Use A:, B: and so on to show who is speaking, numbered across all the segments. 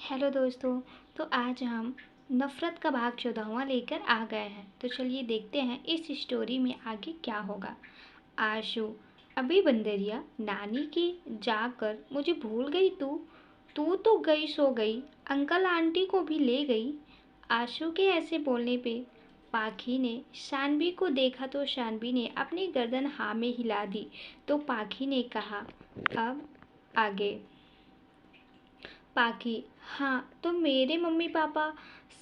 A: Hello दोस्तों। तो आज हम नफ़रत का भाग 14वां लेकर आ गए हैं। तो चलिए देखते हैं इस स्टोरी में आगे क्या होगा। आशु, अभी बंदरिया नानी की जाकर मुझे भूल गई तू। तू तो गई सो गई, अंकल आंटी को भी ले गई। आशु के ऐसे बोलने पे पाखी ने शानवी को देखा तो शानवी ने अपनी गर्दन हाँ में हिला दी। तो पाखी ने कहा, अब आगे। पाखी, हाँ तो मेरे मम्मी पापा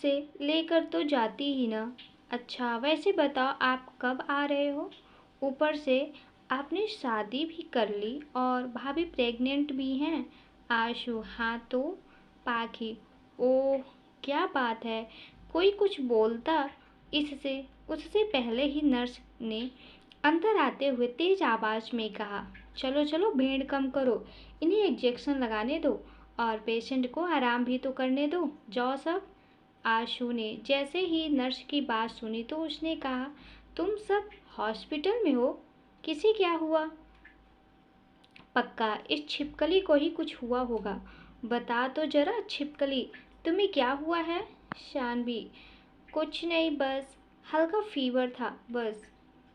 A: से लेकर तो जाती ही ना। अच्छा वैसे बताओ आप कब आ रहे हो? ऊपर से आपने शादी भी कर ली और भाभी प्रेग्नेंट भी हैं। आशु, हाँ तो। पाखी, ओह क्या बात है, कोई कुछ बोलता। इससे उससे पहले ही नर्स ने अंदर आते हुए तेज आवाज में कहा, चलो चलो भीड़ कम करो, इन्हें इंजेक्शन लगाने दो और पेशेंट को आराम भी तो करने दो, जाओ सब। आशु ने जैसे ही नर्स की बात सुनी तो उसने कहा, तुम सब हॉस्पिटल में हो, किसे क्या हुआ? पक्का इस छिपकली को ही कुछ हुआ होगा। बता तो जरा छिपकली, तुम्हें क्या हुआ है? शानवी, कुछ नहीं, बस हल्का फीवर था बस।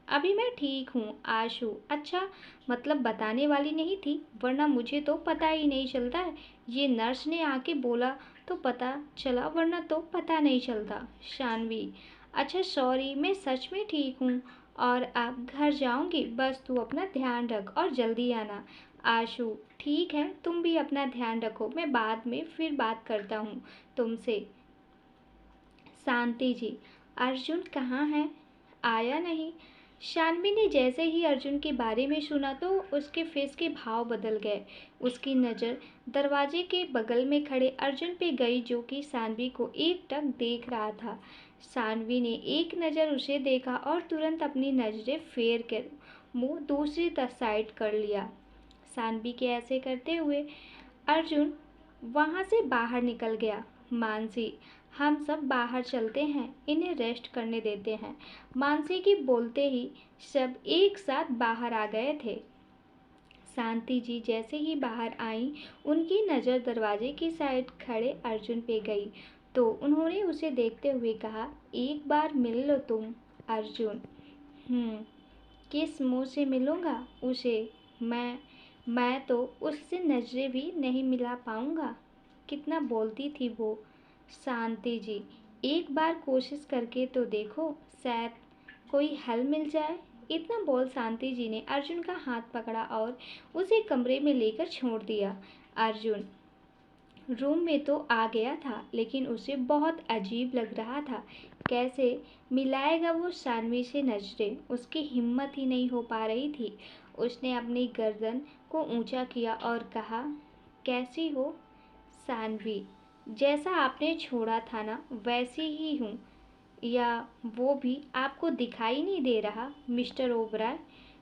A: अभी मैं ठीक हूँ। आशु, अच्छा मतलब बताने वाली नहीं थी, वरना मुझे तो पता ही नहीं चलता है। ये नर्स ने आके बोला तो पता चला, वरना तो पता नहीं चलता। शानवी, अच्छा सॉरी, मैं सच में ठीक हूँ और अब घर जाऊँगी, बस तू अपना ध्यान रख और जल्दी आना। आशु, ठीक है, तुम भी अपना ध्यान रखो, मैं बाद में फिर बात करता हूँ तुमसे। शांति जी, अर्जुन कहाँ है? आया नहीं। शानवी ने जैसे ही अर्जुन के बारे में सुना तो उसके फेस के भाव बदल गए। उसकी नज़र दरवाजे के बगल में खड़े अर्जुन पे गई, जो कि शानवी को एकटक देख रहा था। शानवी ने एक नज़र उसे देखा और तुरंत अपनी नज़रें फेर कर मुंह दूसरी साइड कर लिया। शानवी के ऐसे करते हुए अर्जुन वहाँ से बाहर निकल गया। मानसी, हम सब बाहर चलते हैं, इन्हें रेस्ट करने देते हैं। मानसी की बोलते ही सब एक साथ बाहर आ गए थे। शांति जी जैसे ही बाहर आई, उनकी नज़र दरवाजे की साइड खड़े अर्जुन पे गई तो उन्होंने उसे देखते हुए कहा, एक बार मिल लो तुम। अर्जुन, किस मुंह से मिलूंगा उसे? मैं तो उससे नजरें भी नहीं मिला पाऊंगा। कितना बोलती थी वो। शांति जी, एक बार कोशिश करके तो देखो, शायद कोई हल मिल जाए। इतना बोल शांति जी ने अर्जुन का हाथ पकड़ा और उसे कमरे में लेकर छोड़ दिया। अर्जुन रूम में तो आ गया था, लेकिन उसे बहुत अजीब लग रहा था। कैसे मिलाएगा वो शानवी से नजरें? उसकी हिम्मत ही नहीं हो पा रही थी। उसने अपनी गर्दन को ऊंचा किया और कहा, कैसी हो शानवी? जैसा आपने छोड़ा था ना, वैसी ही हूँ। या वो भी आपको दिखाई नहीं दे रहा? मिस्टर ओबराय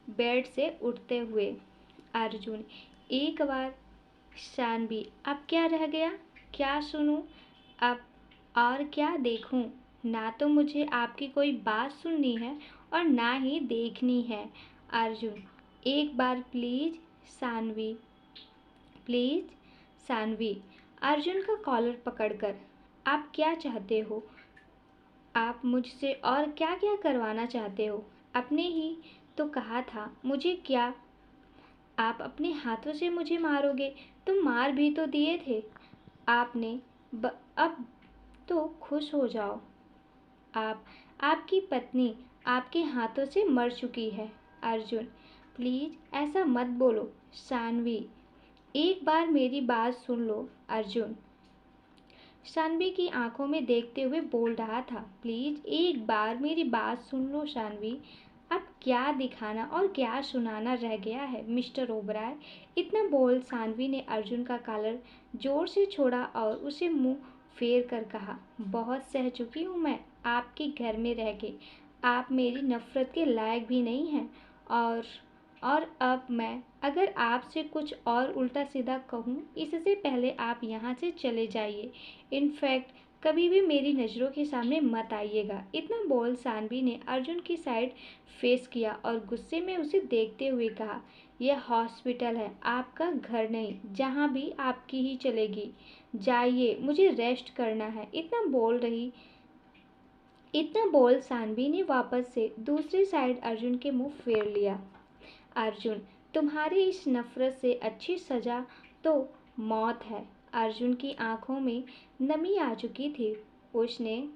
A: बेड से उठते हुए। अर्जुन, एक बार। शानवी, अब क्या रह गया? क्या सुनूं अब और क्या देखूं? ना तो मुझे आपकी कोई बात सुननी है और ना ही देखनी है। अर्जुन, एक बार प्लीज। शानवी, प्लीज। शानवी अर्जुन का कॉलर पकड़कर, आप क्या चाहते हो? आप मुझसे और क्या क्या करवाना चाहते हो? आपने ही तो कहा था मुझे क्या। आप अपने हाथों से मुझे मारोगे, तुम मार भी तो दिए थे आपने। अब तो खुश हो जाओ। आप आपकी पत्नी आपके हाथों से मर चुकी है। अर्जुन, प्लीज ऐसा मत बोलो। शानवी, एक बार मेरी बात सुन लो। अर्जुन शानवी की आंखों में देखते हुए बोल रहा था, प्लीज एक बार मेरी बात सुन लो शानवी। अब क्या दिखाना और क्या सुनाना रह गया है मिस्टर ओबराय? इतना बोल शानवी ने अर्जुन का कॉलर जोर से छोड़ा और उसे मुंह फेर कर कहा, बहुत सह चुकी हूँ मैं आपके घर में रह के। आप मेरी नफरत के लायक भी नहीं हैं। और और अब मैं अगर आपसे कुछ और उल्टा सीधा कहूँ, इससे पहले आप यहाँ से चले जाइए। इनफैक्ट कभी भी मेरी नज़रों के सामने मत आइएगा। इतना बोल सानवी ने अर्जुन की साइड फेस किया और गुस्से में उसे देखते हुए कहा, यह हॉस्पिटल है, आपका घर नहीं। जहाँ भी आपकी ही चलेगी। जाइए, मुझे रेस्ट करना है। इतना बोल सानवी ने वापस से दूसरी साइड अर्जुन के मुंह फेर लिया। अर्जुन, तुम्हारी इस नफरत से अच्छी सजा तो मौत है। अर्जुन की आंखों में नमी आ चुकी थी। उसने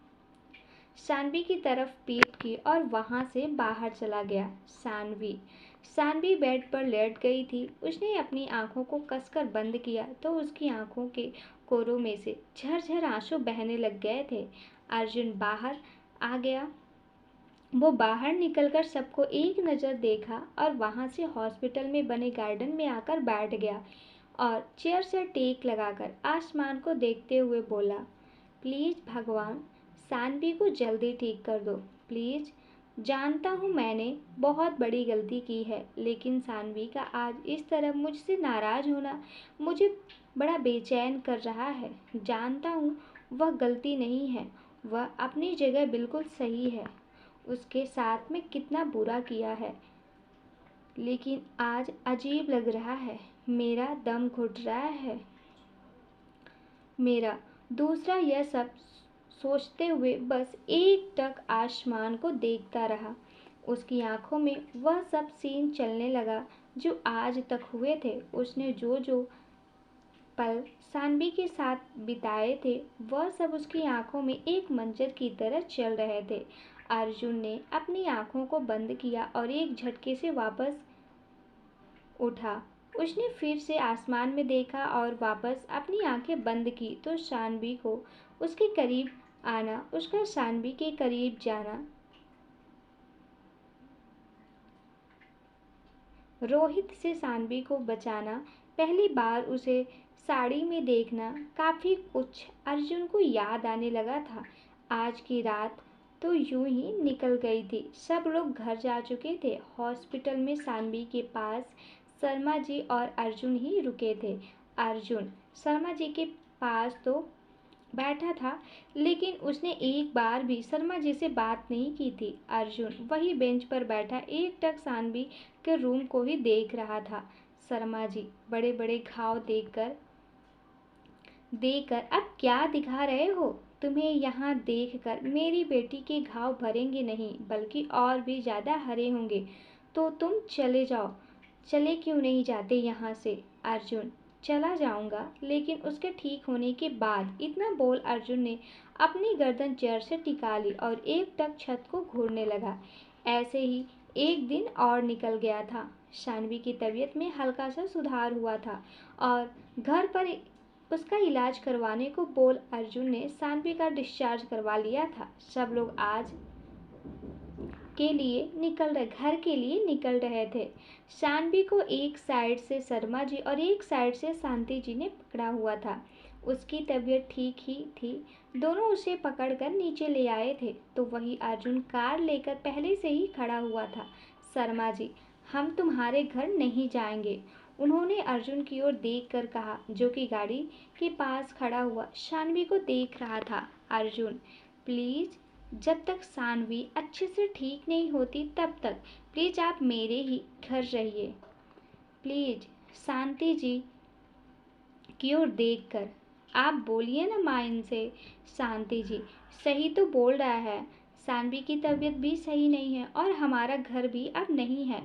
A: सानवी की तरफ पीठ की और वहां से बाहर चला गया। सानवी सानवी बेड पर लेट गई थी। उसने अपनी आंखों को कसकर बंद किया तो उसकी आंखों के कोरों में से झरझर आंसू बहने लग गए थे। अर्जुन बाहर आ गया। वो बाहर निकलकर सबको एक नज़र देखा और वहां से हॉस्पिटल में बने गार्डन में आकर बैठ गया और चेयर से टेक लगाकर आसमान को देखते हुए बोला, प्लीज़ भगवान, सानवी को जल्दी ठीक कर दो, प्लीज़। जानता हूँ मैंने बहुत बड़ी गलती की है, लेकिन सानवी का आज इस तरह मुझसे नाराज़ होना मुझे बड़ा बेचैन कर रहा है। जानता हूँ वह गलती नहीं है, वह अपनी जगह बिल्कुल सही है। उसके साथ में कितना बुरा किया है, लेकिन आज अजीब लग रहा है। मेरा दम घुट रहा है मेरा। दूसरा यह सब सोचते हुए बस एकटक आसमान को देखता रहा। उसकी आंखों में वह सब सीन चलने लगा जो आज तक हुए थे। उसने जो जो पल सानवी के साथ बिताए थे, वह सब उसकी आंखों में एक मंजर की तरह चल रहे थे। अर्जुन ने अपनी आंखों को बंद किया और एक झटके से वापस उठा। उसने फिर से आसमान में देखा और वापस अपनी आंखें बंद की तो सानवी को उसके करीब आना, उसका सानवी के करीब जाना, रोहित से सानवी को बचाना, पहली बार उसे साड़ी में देखना, काफ़ी कुछ अर्जुन को याद आने लगा था। आज की रात तो यूं ही निकल गई थी। सब लोग घर जा चुके थे। हॉस्पिटल में सानवी के पास शर्मा जी और अर्जुन ही रुके थे। अर्जुन शर्मा जी के पास तो बैठा था, लेकिन उसने एक बार भी शर्मा जी से बात नहीं की थी। अर्जुन वही बेंच पर बैठा एकटक सानवी के रूम को ही देख रहा था। शर्मा जी बड़े बड़े घाव देखकर देखकर अब क्या दिखा रहे हो? तुम्हें यहाँ देखकर मेरी बेटी के घाव भरेंगे नहीं, बल्कि और भी ज़्यादा हरे होंगे। तो तुम चले जाओ। चले क्यों नहीं जाते यहाँ से? अर्जुन, चला जाऊंगा, लेकिन उसके ठीक होने के बाद। इतना बोल अर्जुन ने अपनी गर्दन चेयर से टिका ली और एकटक छत को घूरने लगा। ऐसे ही एक दिन और निकल गया था। शानवी की तबीयत में हल्का सा सुधार हुआ था और घर पर उसका इलाज करवाने को बोल अर्जुन ने सानवी का डिस्चार्ज करवा लिया था। सब लोग आज घर के लिए निकल रहे थे। सानवी को एक साइड से शर्मा जी और एक साइड से शांति जी ने पकड़ा हुआ था। उसकी तबीयत ठीक ही थी। दोनों उसे पकड़कर नीचे ले आए थे तो वही अर्जुन कार लेकर पहले से ही खड़ा हुआ था। शर्मा जी, हम तुम्हारे घर नहीं जाएंगे, उन्होंने अर्जुन की ओर देखकर कहा, जो कि गाड़ी के पास खड़ा हुआ शानवी को देख रहा था। अर्जुन, प्लीज़, जब तक सानवी अच्छे से ठीक नहीं होती तब तक प्लीज़ आप मेरे ही घर रहिए। प्लीज़। शांति जी की ओर देखकर, आप बोलिए ना माँ इनसे। शांति जी, सही तो बोल रहा है। सानवी की तबीयत भी सही नहीं है और हमारा घर भी अब नहीं है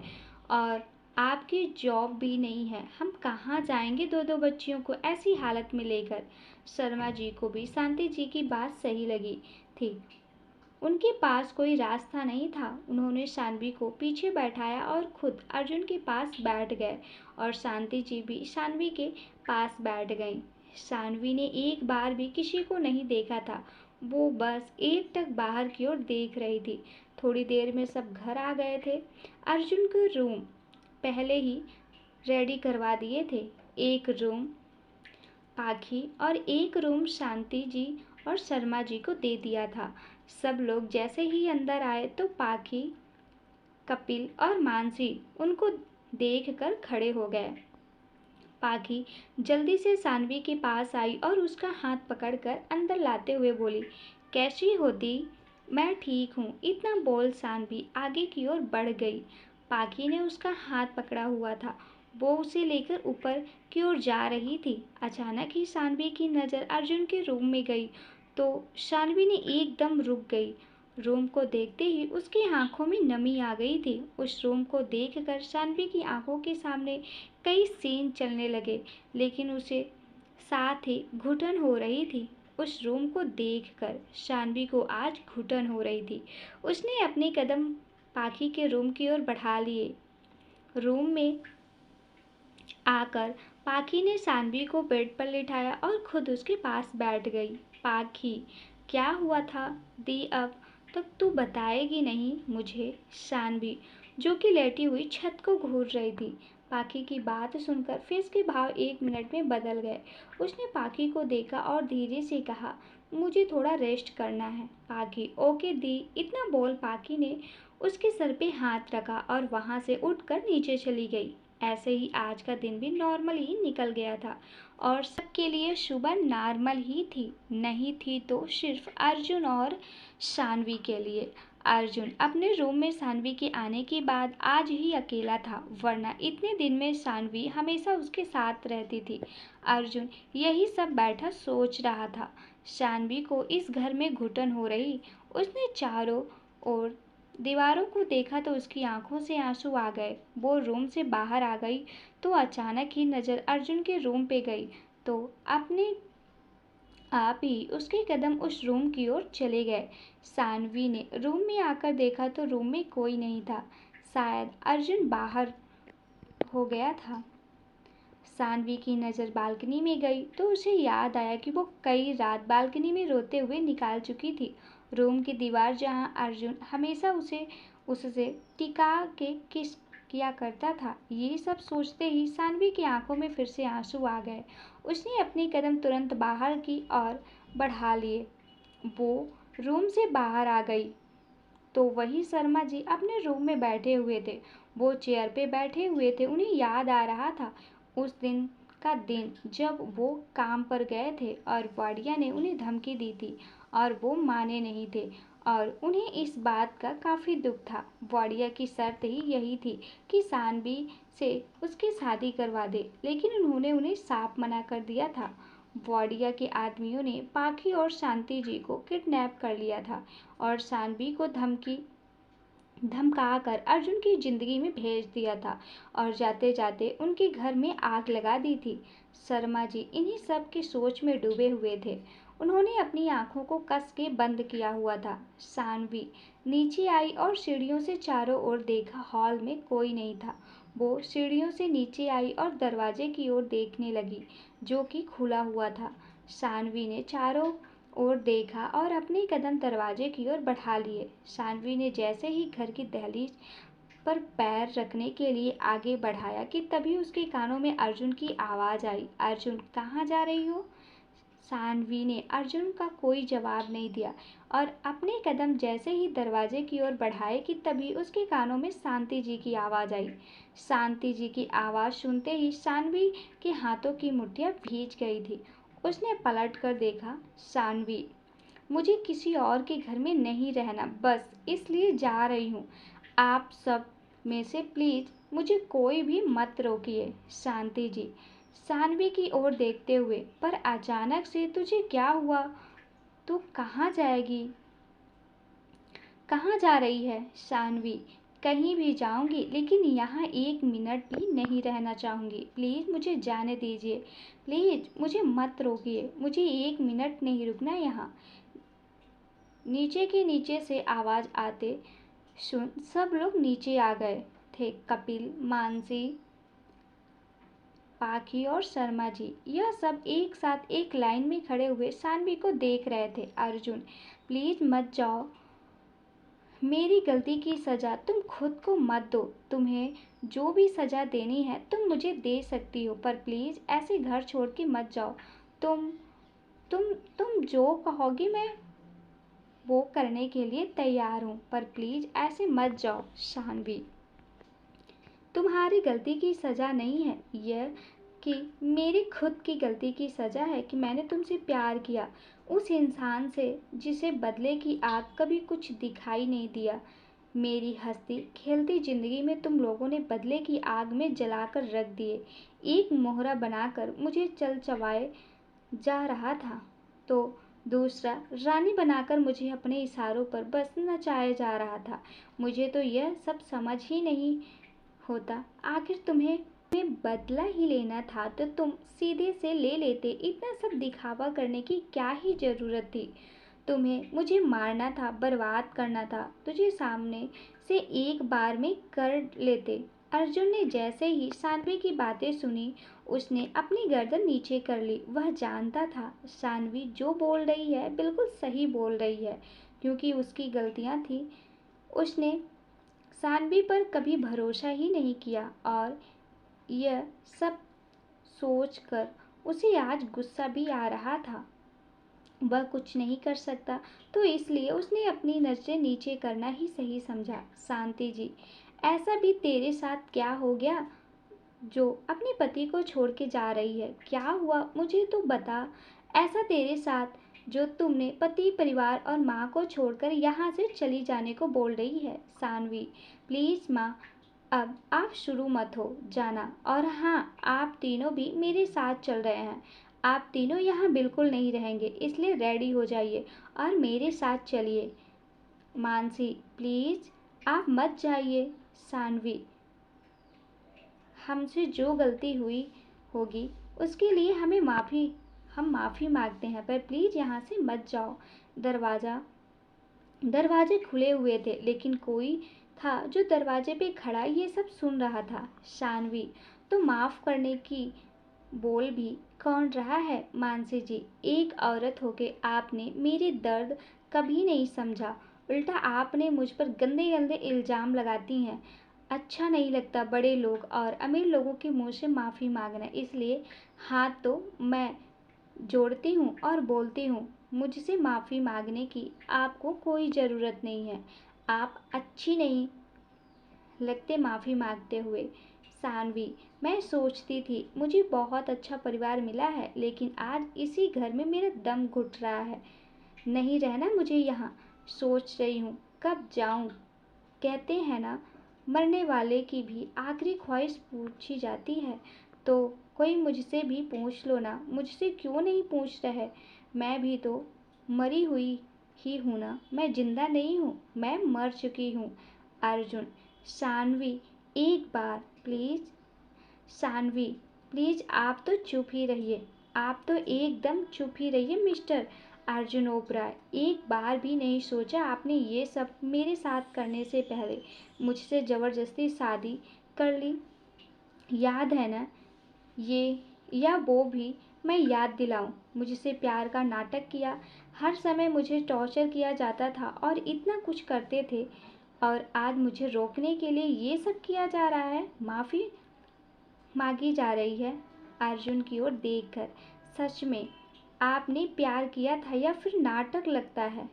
A: और आपकी जॉब भी नहीं है। हम कहाँ जाएंगे दो दो बच्चियों को ऐसी हालत में लेकर? शर्मा जी को भी शांति जी की बात सही लगी थी। उनके पास कोई रास्ता नहीं था। उन्होंने शानवी को पीछे बैठाया और खुद अर्जुन के पास बैठ गए और शांति जी भी शानवी के पास बैठ गईं। शानवी ने एक बार भी किसी को नहीं देखा था। वो बस एकटक बाहर की ओर देख रही थी। थोड़ी देर में सब घर आ गए थे। अर्जुन के रूम पहले ही रेडी करवा दिए थे। एक रूम पाखी और एक रूम शांति जी और शर्मा जी को दे दिया था। सब लोग जैसे ही अंदर आए तो पाखी, कपिल और मानसी उनको देखकर खड़े हो गए। पाखी जल्दी से सानवी के पास आई और उसका हाथ पकड़कर अंदर लाते हुए बोली, कैसी हो दी? मैं ठीक हूँ, इतना बोल सानवी आगे की ओर बढ़ गई। पाखी ने उसका हाथ पकड़ा हुआ था। वो उसे लेकर ऊपर की ओर जा रही थी। अचानक ही सानवी की नज़र अर्जुन के रूम में गई तो सानवी ने एकदम रुक गई। रूम को देखते ही उसकी आंखों में नमी आ गई थी। उस रूम को देखकर सानवी की आंखों के सामने कई सीन चलने लगे, लेकिन उसे साथ ही घुटन हो रही थी। उस रूम को देखकर सानवी को आज घुटन हो रही थी। उसने अपने कदम पाखी के रूम की ओर बढ़ा लिए। रूम में आकर पाखी ने सानवी को बेड पर लिटाया और खुद उसके पास बैठ गई। पाखी, क्या हुआ था दी? अब तक तू बताएगी नहीं मुझे? सानवी, जो कि लेटी हुई छत को घूर रही थी। पाखी की बात सुनकर फेस के भाव 1 मिनट में बदल गए। उसने पाखी को देखा और धीरे से कहा, मुझे थोड़ा रेस्ट करना है। पाखी, ओके दी। इतना बोल पाखी ने उसके सर पे हाथ रखा और वहां से उठकर नीचे चली गई। ऐसे ही आज का दिन भी नॉर्मल ही निकल गया था और सबके लिए सुबह नॉर्मल ही थी। नहीं थी तो सिर्फ अर्जुन और सानवी के लिए। अर्जुन अपने रूम में सानवी के आने के बाद आज ही अकेला था, वरना इतने दिन में सानवी हमेशा उसके साथ रहती थी। अर्जुन यही सब बैठा सोच रहा था। सानवी को इस घर में घुटन हो रही। उसने चारों ओर दीवारों को देखा तो उसकी आंखों से आंसू आ गए। वो रूम से बाहर आ गई तो अचानक ही नज़र अर्जुन के रूम पे गई तो अपने आप ही उसके कदम उस रूम की ओर चले गए। सानवी ने रूम में आकर देखा तो रूम में कोई नहीं था। शायद अर्जुन बाहर हो गया था। सानवी की नज़र बालकनी में गई तो उसे याद आया कि वो कई रात बालकनी में रोते हुए निकाल चुकी थी। रूम की दीवार जहाँ अर्जुन हमेशा उससे टिका के किस किया करता था। ये सब सोचते ही सानवी की आंखों में फिर से आंसू आ गए। उसने अपने कदम तुरंत बाहर की ओर बढ़ा लिए। वो रूम से बाहर आ गई तो वही शर्मा जी अपने रूम में बैठे हुए थे। वो चेयर पे बैठे हुए थे। उन्हें याद आ रहा था उस दिन का दिन जब वो काम पर गए थे और वाडिया ने उन्हें धमकी दी थी और वो माने नहीं थे और उन्हें इस बात का काफ़ी दुख था। वाडिया की शर्त ही यही थी कि सानवी से उसकी शादी करवा दे, लेकिन उन्होंने उन्हें साफ मना कर दिया था। वाडिया के आदमियों ने पाखी और शांति जी को किडनैप कर लिया था और सानवी को धमकाकर अर्जुन की जिंदगी में भेज दिया था और जाते जाते उनके घर में आग लगा दी थी। शर्मा जी इन्हीं सब की सोच में डूबे हुए थे। उन्होंने अपनी आंखों को कस के बंद किया हुआ था। सानवी नीचे आई और सीढ़ियों से चारों ओर देखा। हॉल में कोई नहीं था। वो सीढ़ियों से नीचे आई और दरवाजे की ओर देखने लगी जो कि खुला हुआ था। सानवी ने चारों और देखा और अपने कदम दरवाजे की ओर बढ़ा लिए। सानवी ने जैसे ही घर की दहलीज पर पैर रखने के लिए आगे बढ़ाया कि तभी उसके कानों में अर्जुन की आवाज़ आई, अर्जुन कहाँ जा रही हो? सानवी ने अर्जुन का कोई जवाब नहीं दिया और अपने कदम जैसे ही दरवाजे की ओर बढ़ाए कि तभी उसके कानों में शांति जी की आवाज़ आई। शांति जी की आवाज़ सुनते ही सानवी के हाथों की मुट्ठियाँ भींच गई थी। उसने पलट कर देखा। सानवी, मुझे किसी और के घर में नहीं रहना, बस इसलिए जा रही हूँ। आप सब में से प्लीज़ मुझे कोई भी मत रोकिए। शांति जी सानवी की ओर देखते हुए, पर अचानक से तुझे क्या हुआ? तू कहाँ जाएगी? कहाँ जा रही है? सानवी, कहीं भी जाऊंगी, लेकिन यहाँ 1 मिनट भी नहीं रहना चाहूँगी। प्लीज़ मुझे जाने दीजिए। प्लीज़ मुझे मत रोकिए। मुझे 1 मिनट नहीं रुकना यहाँ। नीचे से आवाज़ आते सुन सब लोग नीचे आ गए थे। कपिल, मानसी, पाखी और शर्मा जी यह सब एक साथ एक लाइन में खड़े हुए सानवी को देख रहे थे। अर्जुन, प्लीज़ मत जाओ। मेरी गलती की सज़ा तुम खुद को मत दो। तुम्हें जो भी सज़ा देनी है तुम मुझे दे सकती हो, पर प्लीज़ ऐसे घर छोड़ के मत जाओ। तुम तुम जो कहोगी मैं वो करने के लिए तैयार हूँ, पर प्लीज़ ऐसे मत जाओ। सानवी, तुम्हारी गलती की सज़ा नहीं है। यह कि मेरी खुद की गलती की सज़ा है कि मैंने तुमसे प्यार किया, उस इंसान से जिसे बदले की आग कभी कुछ दिखाई नहीं दिया। मेरी हंसती खेलती ज़िंदगी में तुम लोगों ने बदले की आग में जलाकर रख दिए, एक मोहरा बनाकर मुझे चलचवाए जा रहा था, तो दूसरा रानी बनाकर मुझे अपने इशारों पर बस नचाया जा रहा था। मुझे तो यह सब समझ ही नहीं होता। आखिर तुम्हें बदला ही लेना था तो तुम सीधे से ले लेते, इतना सब दिखावा करने की क्या ही ज़रूरत थी। तुम्हें मुझे मारना था, बर्बाद करना था, तुझे सामने से एक बार में कर लेते। अर्जुन ने जैसे ही सानवी की बातें सुनी, उसने अपनी गर्दन नीचे कर ली। वह जानता था सानवी जो बोल रही है बिल्कुल सही बोल रही है, क्योंकि उसकी गलतियां थी। उसने सानवी पर कभी भरोसा ही नहीं किया, और यह सब सोचकर उसे आज गुस्सा भी आ रहा था। वह कुछ नहीं कर सकता, तो इसलिए उसने अपनी नज़रें नीचे करना ही सही समझा। शांति जी, ऐसा भी तेरे साथ क्या हो गया जो अपने पति को छोड़ के जा रही है? क्या हुआ मुझे तो बता। ऐसा तेरे साथ जो तुमने पति, परिवार और माँ को छोड़कर यहाँ से चली जाने को बोल रही है? सानवी, प्लीज़ माँ, अब आप शुरू मत हो जाना। और हाँ, आप तीनों भी मेरे साथ चल रहे हैं। आप तीनों यहाँ बिल्कुल नहीं रहेंगे, इसलिए रेडी हो जाइए और मेरे साथ चलिए। मानसी, प्लीज़ आप मत जाइए। सानवी, हमसे जो गलती हुई होगी उसके लिए हम माफ़ी मांगते हैं, पर प्लीज़ यहाँ से मत जाओ। दरवाज़ा दरवाजे खुले हुए थे, लेकिन कोई था जो दरवाजे पे खड़ा ये सब सुन रहा था। शानवी, तो माफ़ करने की बोल भी कौन रहा है? मानसी जी, एक औरत होके आपने मेरे दर्द कभी नहीं समझा, उल्टा आपने मुझ पर गंदे गंदे इल्ज़ाम लगाती हैं। अच्छा नहीं लगता बड़े लोग और अमीर लोगों के मुंह से माफ़ी मांगना, इसलिए हाथ तो मैं जोड़ती हूँ और बोलती हूँ, मुझसे माफ़ी मांगने की आपको कोई ज़रूरत नहीं है। आप अच्छी नहीं लगते माफ़ी मांगते हुए। सानवी, मैं सोचती थी मुझे बहुत अच्छा परिवार मिला है, लेकिन आज इसी घर में मेरा दम घुट रहा है। नहीं रहना मुझे यहाँ। सोच रही हूँ कब जाऊँ। कहते हैं ना, मरने वाले की भी आखिरी ख्वाहिश पूछी जाती है, तो कोई मुझसे भी पूछ लो ना। मुझसे क्यों नहीं पूछ रहे? मैं भी तो मरी हुई ही हूँ ना, मैं जिंदा नहीं हूँ, मैं मर चुकी हूँ। अर्जुन, शानवी, एक बार प्लीज़। शानवी, प्लीज़ आप तो चुप ही रहिए। आप तो एकदम चुप ही रहिए मिस्टर अर्जुन ओबराय। एक बार भी नहीं सोचा आपने ये सब मेरे साथ करने से पहले मुझसे ज़बरदस्ती शादी कर ली? याद है ना ये, या वो भी मैं याद दिलाऊं? मुझसे प्यार का नाटक किया, हर समय मुझे टॉर्चर किया जाता था और इतना कुछ करते थे, और आज मुझे रोकने के लिए ये सब किया जा रहा है। माफ़ी मांगी जा रही है अर्जुन की ओर देखकर। सच में आपने प्यार किया था या फिर नाटक लगता है?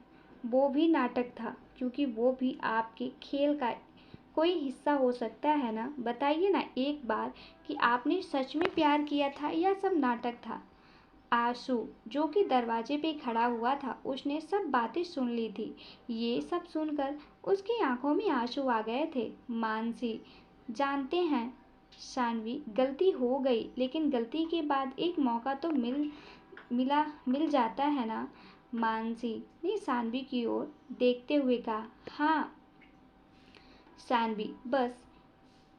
A: वो भी नाटक था, क्योंकि वो भी आपके खेल का कोई हिस्सा हो सकता है ना। बताइए ना एक बार कि आपने सच में प्यार किया था या सब नाटक था। आशु, जो कि दरवाजे पे खड़ा हुआ था, उसने सब बातें सुन ली थी। ये सब सुनकर उसकी आंखों में आंसू आ गए थे। मानसी, जानते हैं शानवी, गलती हो गई, लेकिन गलती के बाद एक मौका तो मिल जाता है ना। मानसी ने शानवी की ओर देखते हुए कहा। हाँ शानवी, बस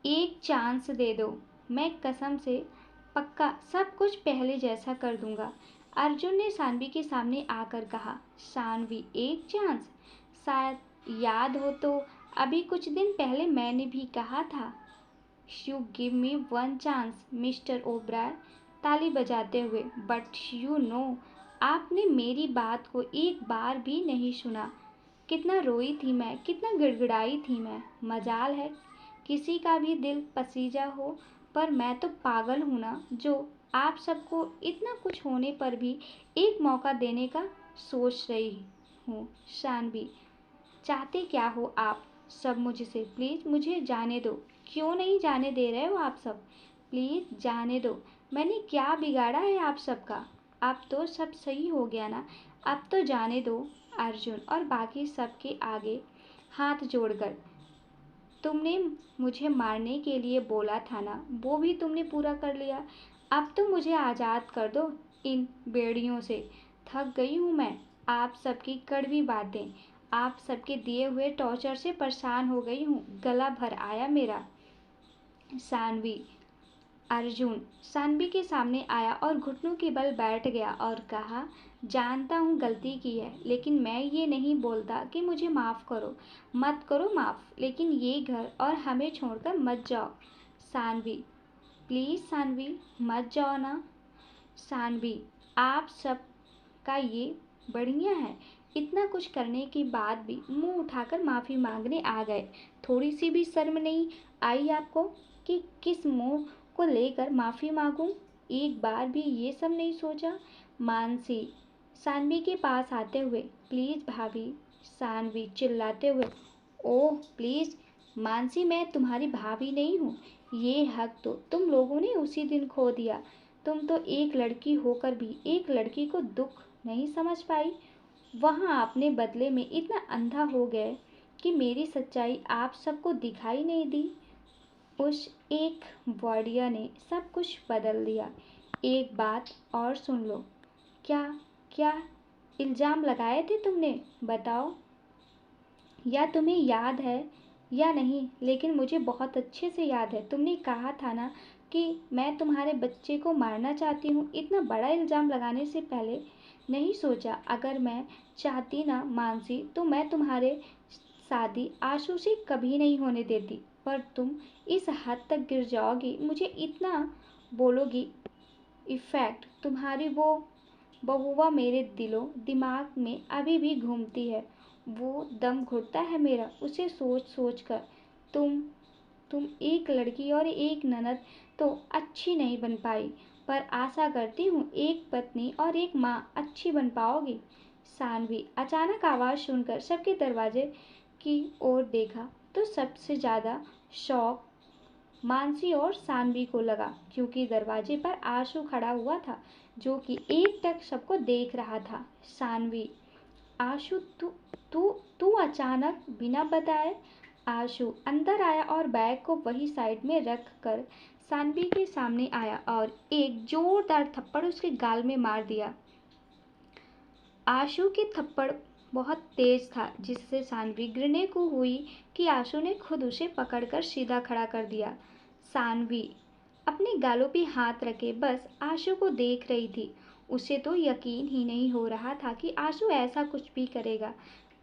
A: एक चांस दे दो, मैं कसम से पक्का सब कुछ पहले जैसा कर दूंगा। अर्जुन ने शानवी के सामने आकर कहा। शानवी, एक चांस? शायद याद हो तो अभी कुछ दिन पहले मैंने भी कहा था, you give me one chance mister Oberoi, ताली बजाते हुए। बट यू नो, आपने मेरी बात को एक बार भी नहीं सुना। कितना रोई थी मैं, कितना गिड़गिड़ाई थी मैं। मजाल है किसी का भी दिल पसीजा हो, पर मैं तो पागल हूँ ना, जो आप सबको इतना कुछ होने पर भी एक मौका देने का सोच रही हूँ। शानवी, चाहते क्या हो आप सब मुझसे? प्लीज़ मुझे जाने दो। क्यों नहीं जाने दे रहे हो आप सब? प्लीज़ जाने दो। मैंने क्या बिगाड़ा है आप सबका? अब तो सब सही हो गया ना? अब तो जाने दो। अर्जुन और बाकी सबके आगे हाथ जोड़कर, तुमने मुझे मारने के लिए बोला था ना, वो भी तुमने पूरा कर लिया। अब तो मुझे आज़ाद कर दो इन बेड़ियों से। थक गई हूँ मैं आप सबकी कड़वी बातें, आप सबके दिए हुए टॉर्चर से परेशान हो गई हूँ। गला भर आया मेरा। सानवी अर्जुन सानवी के सामने आया और घुटनों के बल बैठ गया और कहा, जानता हूँ गलती की है, लेकिन मैं ये नहीं बोलता कि मुझे माफ़ करो। मत करो माफ़, लेकिन ये घर और हमें छोड़कर मत जाओ। सानवी, प्लीज़ सानवी, मत जाओ ना। सानवी, आप सब का ये बढ़िया है। इतना कुछ करने के बाद भी मुंह उठाकर माफ़ी मांगने आ गए। थोड़ी सी भी शर्म नहीं आई आपको कि किस मुंह को लेकर माफ़ी मांगूं? एक बार भी ये सब नहीं सोचा? मानसी सानवी के पास आते हुए, प्लीज़ भाभी। सानवी चिल्लाते हुए, ओह प्लीज़ मानसी, मैं तुम्हारी भाभी नहीं हूँ। ये हक तो तुम लोगों ने उसी दिन खो दिया। तुम तो एक लड़की होकर भी एक लड़की को दुख नहीं समझ पाई। वहाँ अपने बदले में इतना अंधा हो गए कि मेरी सच्चाई आप सबको दिखाई नहीं दी। उस एक वॉर्डिया ने सब कुछ बदल दिया। एक बात और सुन लो। क्या क्या इल्ज़ाम लगाए थे तुमने? बताओ। या तुम्हें याद है या नहीं, लेकिन मुझे बहुत अच्छे से याद है। तुमने कहा था ना कि मैं तुम्हारे बच्चे को मारना चाहती हूँ। इतना बड़ा इल्ज़ाम लगाने से पहले नहीं सोचा? अगर मैं चाहती ना मानसी, तो मैं तुम्हारे शादी आशु से कभी नहीं होने देती। पर तुम इस हद तक गिर जाओगी, मुझे इतना बोलोगी। इफ़ेक्ट तुम्हारी वो बहुआ मेरे दिलो दिमाग में अभी भी घूमती है। वो दम घुटता है मेरा उसे सोच सोच कर। तुम तुम एक लड़की और एक ननद तो अच्छी नहीं बन पाई, पर आशा करती हूँ एक पत्नी और एक माँ अच्छी बन पाओगी। सानवी अचानक आवाज़ सुनकर सबके दरवाजे की ओर देखा तो सबसे ज़्यादा शौक मानसी और सानवी को लगा, क्योंकि दरवाजे पर आशु खड़ा हुआ था, जो कि एकटक सबको देख रहा था। सानवी, आशु तू तू तू अचानक बिना बताए? आशु अंदर आया और बैग को वही साइड में रख कर सानवी के सामने आया और एक जोरदार थप्पड़ उसके गाल में मार दिया। आशु के थप्पड़ बहुत तेज था, जिससे सानवी गिरने को हुई कि आशु ने खुद उसे पकड़कर सीधा खड़ा कर दिया। सानवी अपने गालों पे हाथ रखे बस आशु को देख रही थी। उसे तो यकीन ही नहीं हो रहा था कि आशु ऐसा कुछ भी करेगा।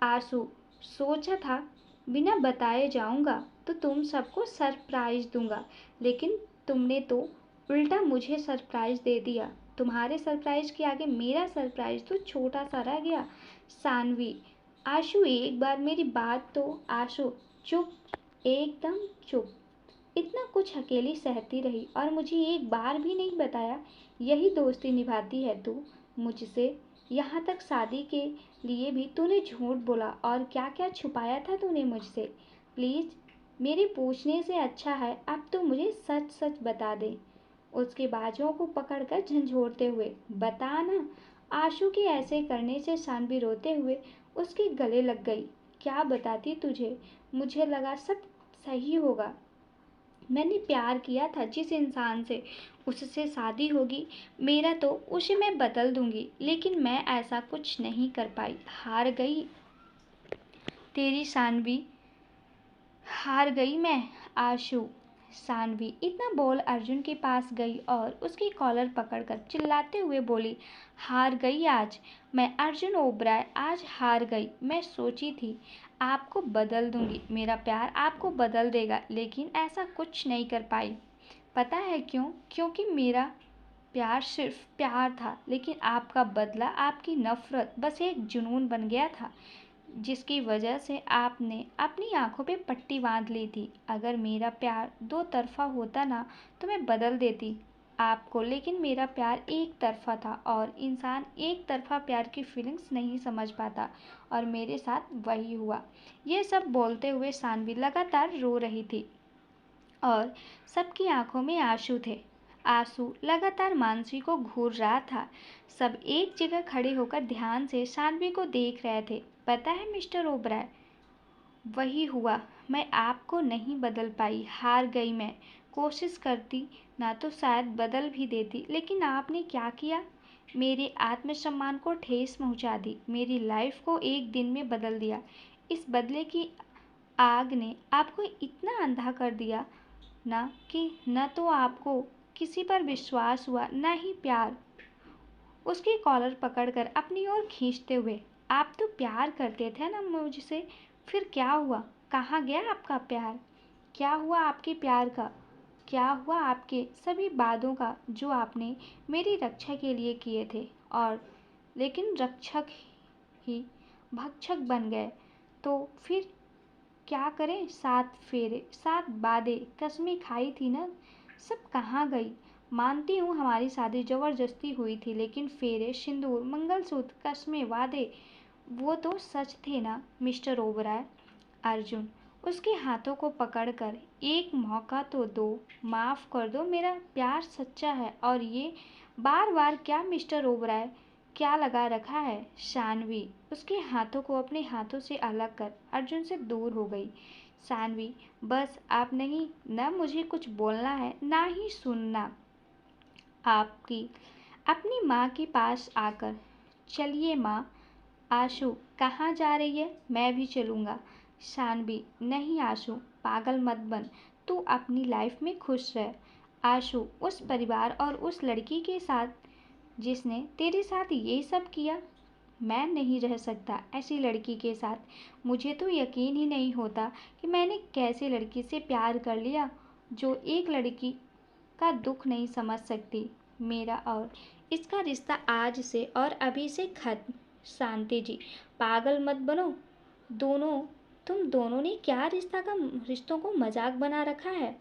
A: आशु सोचा था, बिना बताए जाऊंगा तो तुम सबको सरप्राइज दूंगा, लेकिन तुमने तो उल्टा मुझे सरप्राइज दे दिया। तुम्हारे सरप्राइज के आगे मेरा सरप्राइज तो छोटा सा रह गया। सानवी, आशु एक बार मेरी बात तो। आशु चुप, एकदम चुप। इतना कुछ अकेली सहती रही और मुझे एक बार भी नहीं बताया। यही दोस्ती निभाती है तू मुझसे? यहाँ तक शादी के लिए भी तूने झूठ बोला, और क्या क्या छुपाया था तूने मुझसे? प्लीज़, मेरे पूछने से अच्छा है अब तो मुझे सच सच बता दे। उसके बाजुओं को पकड़कर झंझोड़ते हुए, बता ना। आशु के ऐसे करने से सानवी रोते हुए उसके गले लग गई। क्या बताती तुझे? मुझे लगा सब सही होगा। मैंने प्यार किया था जिस इंसान से, उससे शादी होगी। मेरा तो उसे मैं बदल दूंगी, लेकिन मैं ऐसा कुछ नहीं कर पाई। हार गई तेरी सानवी, हार गई मैं। आशु, सानवी इतना बोल अर्जुन के पास गई और उसकी कॉलर पकड़कर चिल्लाते हुए बोली, हार गई आज मैं? अर्जुन ओबराय, आज हार गई। मैं सोची थी आपको बदल दूंगी, मेरा प्यार आपको बदल देगा, लेकिन ऐसा कुछ नहीं कर पाई। पता है क्यों? क्योंकि मेरा प्यार सिर्फ प्यार था, लेकिन आपका बदला, आपकी नफरत बस एक जुनून बन गया था, जिसकी वजह से आपने अपनी आंखों पे पट्टी बांध ली थी। अगर मेरा प्यार दो तरफा होता ना, तो मैं बदल देती आपको, लेकिन मेरा प्यार एक तरफा था और इंसान एक तरफा प्यार की फीलिंग्स नहीं समझ पाता, और मेरे साथ वही हुआ। ये सब बोलते हुए सानवी लगातार रो रही थी और सबकी आंखों में आंसू थे। आंसू लगातार मानसी को घूर रहा था। सब एक जगह खड़े होकर ध्यान से शानवी को देख रहे थे। पता है मिस्टर ओबराय, वही हुआ। मैं आपको नहीं बदल पाई, हार गई मैं। कोशिश करती ना तो शायद बदल भी देती, लेकिन आपने क्या किया? मेरे आत्मसम्मान को ठेस पहुंचा दी, मेरी लाइफ को एक दिन में बदल दिया। इस बदले की आग ने आपको इतना अंधा कर दिया ना कि न तो आपको किसी पर विश्वास हुआ, न ही प्यार। उसकी कॉलर पकड़कर अपनी ओर खींचते हुए, आप तो प्यार करते थे ना मुझसे, फिर क्या हुआ? कहाँ गया आपका प्यार? क्या हुआ आपके प्यार का? क्या हुआ आपके सभी वादों का जो आपने मेरी रक्षा के लिए किए थे? और लेकिन रक्षक ही भक्षक बन गए तो फिर क्या करें? 7 फेरे, 7 वादे, कस्में खाई थी ना, सब कहाँ गई? मानती हूँ हमारी शादी जबरदस्ती हुई थी, लेकिन फेरे, सिंदूर, मंगलसूत्र, कस्में, वादे, वो तो सच थे ना मिस्टर ओबराय। अर्जुन उसके हाथों को पकड़कर, एक मौका तो दो, माफ कर दो, मेरा प्यार सच्चा है। और ये बार बार क्या मिस्टर ओबराय, क्या लगा रखा है? शानवी उसके हाथों को अपने हाथों से अलग कर अर्जुन से दूर हो गई। शानवी, बस आप नहीं, न मुझे कुछ बोलना है ना ही सुनना। आपकी अपनी माँ के पास आकर, चलिए माँ। आशु कहाँ जा रही है? मैं भी चलूँगा। शानवी, नहीं आशु, पागल मत बन, तू अपनी लाइफ में खुश रह। आशु उस परिवार और उस लड़की के साथ जिसने तेरे साथ ये सब किया, मैं नहीं रह सकता ऐसी लड़की के साथ। मुझे तो यकीन ही नहीं होता कि मैंने कैसे लड़की से प्यार कर लिया जो एक लड़की का दुख नहीं समझ सकती। मेरा और इसका रिश्ता आज से और अभी से खत्म। शांति जी, पागल मत बनो दोनों। तुम दोनों ने क्या रिश्तों को मजाक बना रखा है?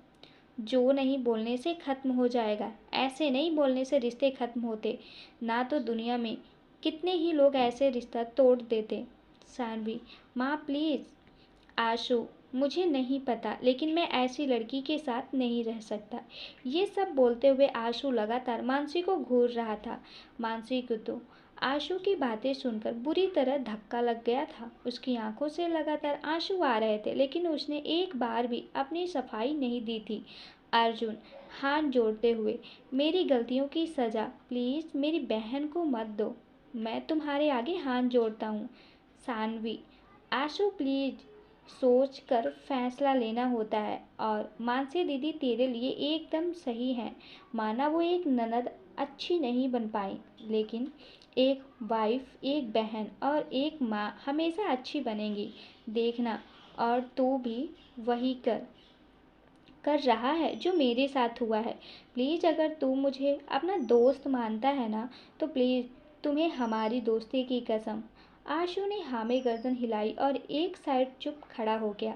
A: जो नहीं बोलने से खत्म हो जाएगा, ऐसे नहीं बोलने से रिश्ते खत्म होते ना, तो दुनिया में कितने ही लोग ऐसे रिश्ता तोड़ देते। सानवी, माँ प्लीज़। आशु, मुझे नहीं पता, लेकिन मैं ऐसी लड़की के साथ नहीं रह सकता। ये सब बोलते हुए आशु लगातार मानसी को घूर रहा था। मानसी को तो आशु की बातें सुनकर बुरी तरह धक्का लग गया था। उसकी आंखों से लगातार आंसू आ रहे थे, लेकिन उसने एक बार भी अपनी सफाई नहीं दी थी। अर्जुन हाथ जोड़ते हुए, मेरी गलतियों की सज़ा प्लीज़ मेरी बहन को मत दो, मैं तुम्हारे आगे हाथ जोड़ता हूँ। सानवी, आशु प्लीज़, सोच कर फैसला लेना होता है। और मानसी दीदी तेरे लिए एकदम सही है। माना वो एक ननद अच्छी नहीं बन पाई, लेकिन एक वाइफ, एक बहन और एक माँ हमेशा अच्छी बनेंगी, देखना। और तू भी वही कर रहा है जो मेरे साथ हुआ है। प्लीज़, अगर तू मुझे अपना दोस्त मानता है ना, तो प्लीज़, तुम्हें हमारी दोस्ती की कसम। आशु ने हामी गर्दन हिलाई और एक साइड चुप खड़ा हो गया।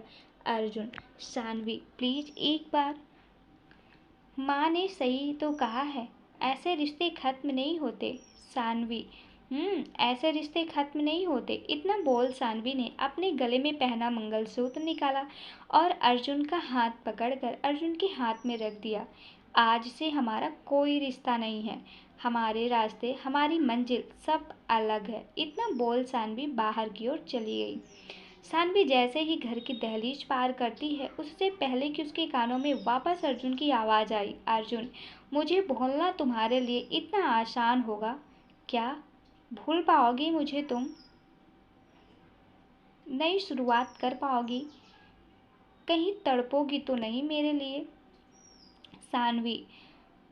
A: अर्जुन, शानवी प्लीज़ एक बार, माँ ने सही तो कहा है, ऐसे रिश्ते खत्म नहीं होते। सानवी, ऐसे रिश्ते खत्म नहीं होते। इतना बोल सानवी ने अपने गले में पहना मंगलसूत्र निकाला और अर्जुन का हाथ पकड़कर अर्जुन के हाथ में रख दिया। आज से हमारा कोई रिश्ता नहीं है, हमारे रास्ते, हमारी मंजिल सब अलग है। इतना बोल सानवी बाहर की ओर चली गई। सानवी जैसे ही घर की दहलीज पार करती है, उससे पहले कि उसके कानों में वापस अर्जुन की आवाज़ आई, अर्जुन, मुझे भूलना तुम्हारे लिए इतना आसान होगा क्या? भूल पाओगी मुझे तुम? नई शुरुआत कर पाओगी? कहीं तड़पोगी तो नहीं मेरे लिए? सानवी,